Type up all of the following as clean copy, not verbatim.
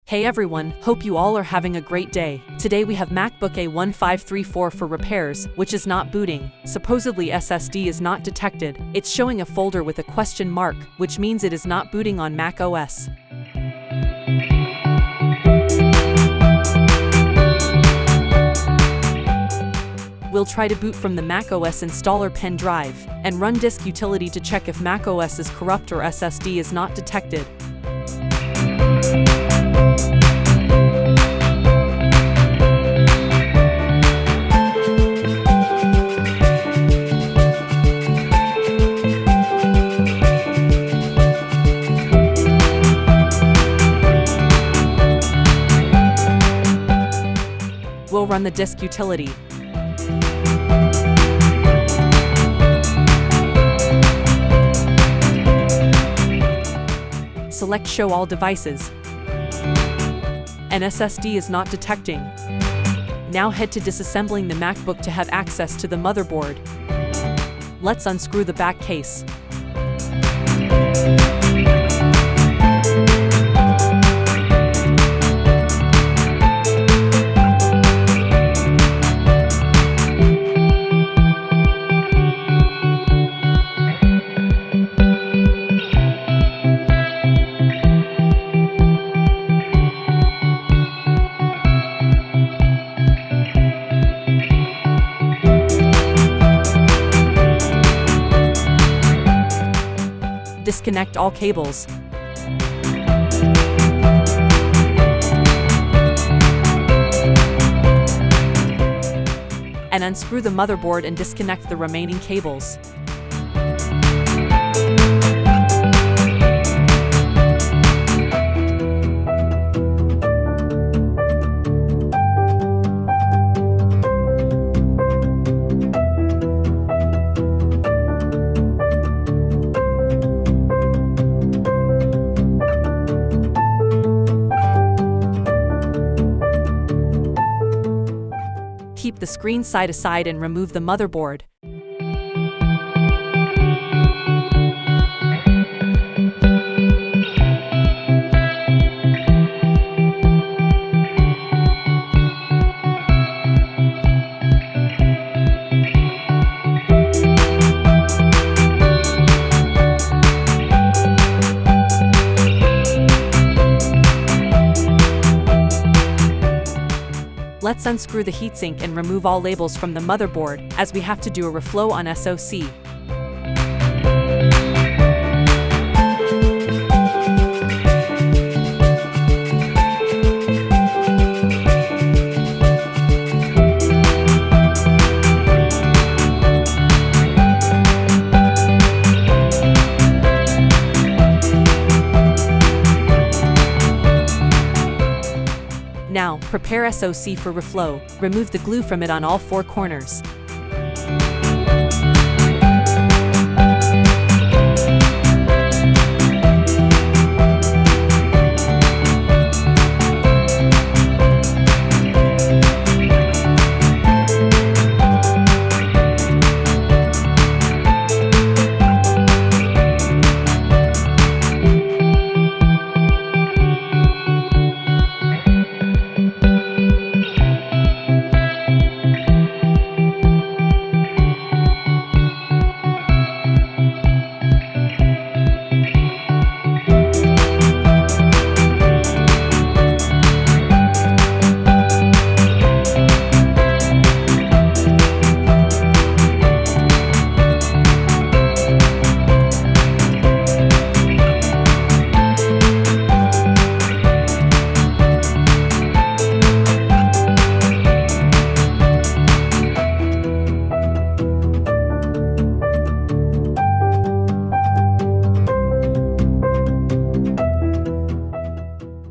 Hey everyone, hope you all are having a great day. Today we have MacBook A1534 for repairs, which is not booting. Supposedly SSD is not detected. It's showing a folder with a question mark, which means it is not booting on macOS. We'll try to boot from the macOS installer pen drive, and run disk utility to check if macOS is corrupt or SSD is not detected. We'll run the disk utility. Select Show All Devices. An SSD is not detecting. Now head to Disassembling the MacBook to have access to the motherboard. Let's unscrew the back case. Disconnect all cables. And unscrew the motherboard and disconnect the remaining cables. Keep the screen side to side and remove the motherboard. Let's unscrew the heatsink and remove all labels from the motherboard, as we have to do a reflow on SoC. Now, prepare SoC for reflow. Remove the glue from it on all four corners.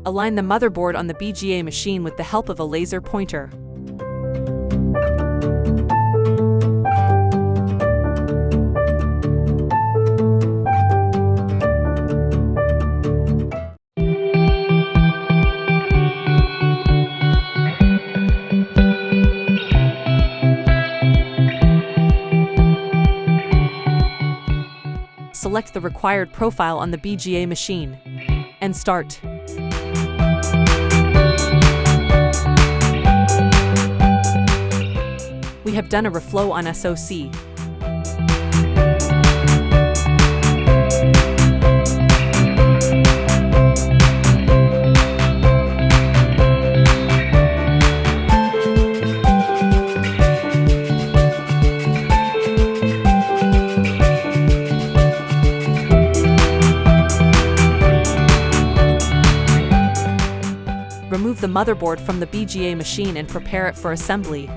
Align the motherboard on the BGA machine with the help of a laser pointer. Select the required profile on the BGA machine and start. have done a reflow on SoC. Remove the motherboard from the BGA machine and prepare it for assembly.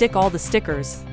Stick all the stickers.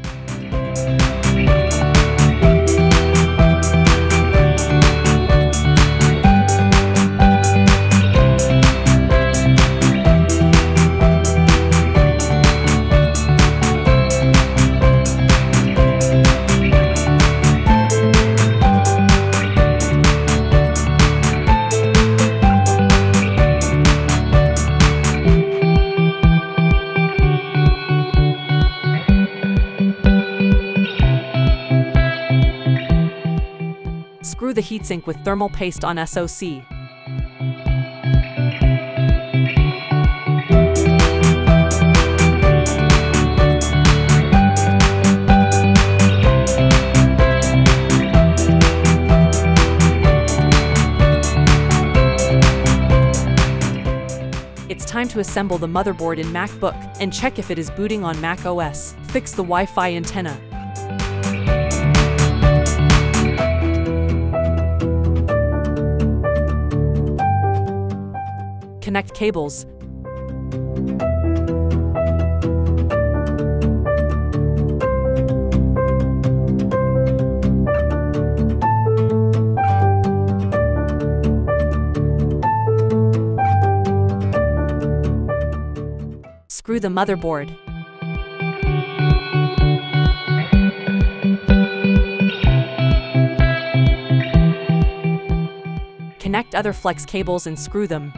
Screw the heatsink with thermal paste on SoC. It's time to assemble the motherboard in MacBook and check if it is booting on macOS. Fix the Wi-Fi antenna. Connect cables. Screw the motherboard. Connect other flex cables and screw them.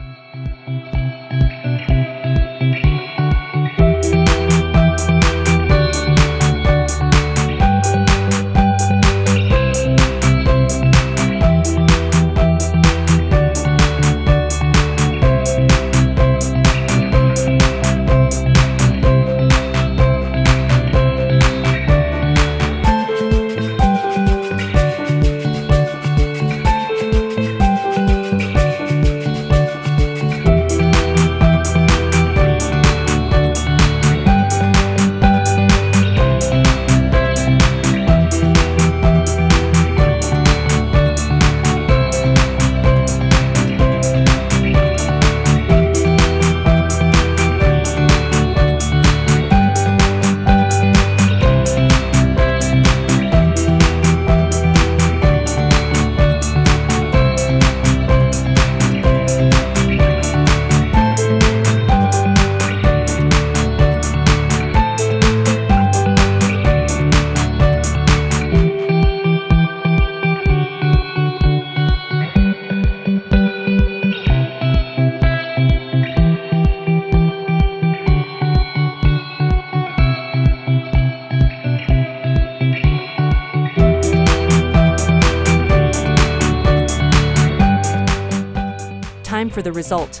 Time for the result.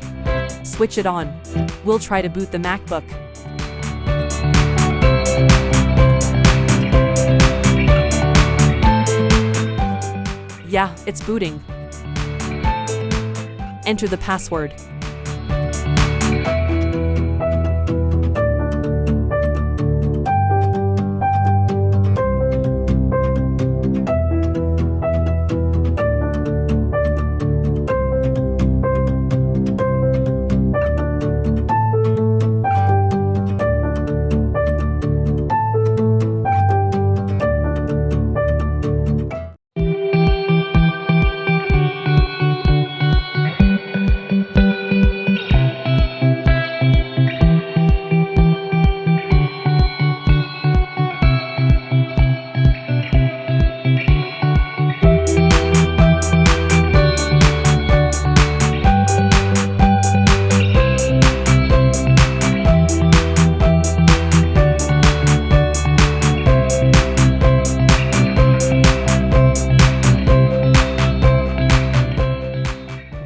Switch it on. We'll try to boot the MacBook. Yeah, it's booting. Enter the password.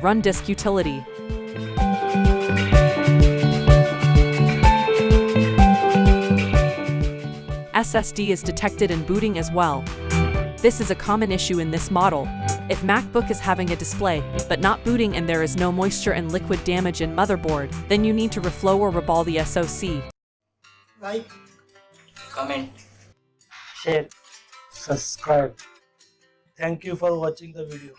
Run disk utility. SSD is detected in booting as well. This is a common issue in this model. If MacBook is having a display, but not booting and there is no moisture and liquid damage in motherboard, then you need to reflow or reball the SoC. Like, comment, share, subscribe. Thank you for watching the video.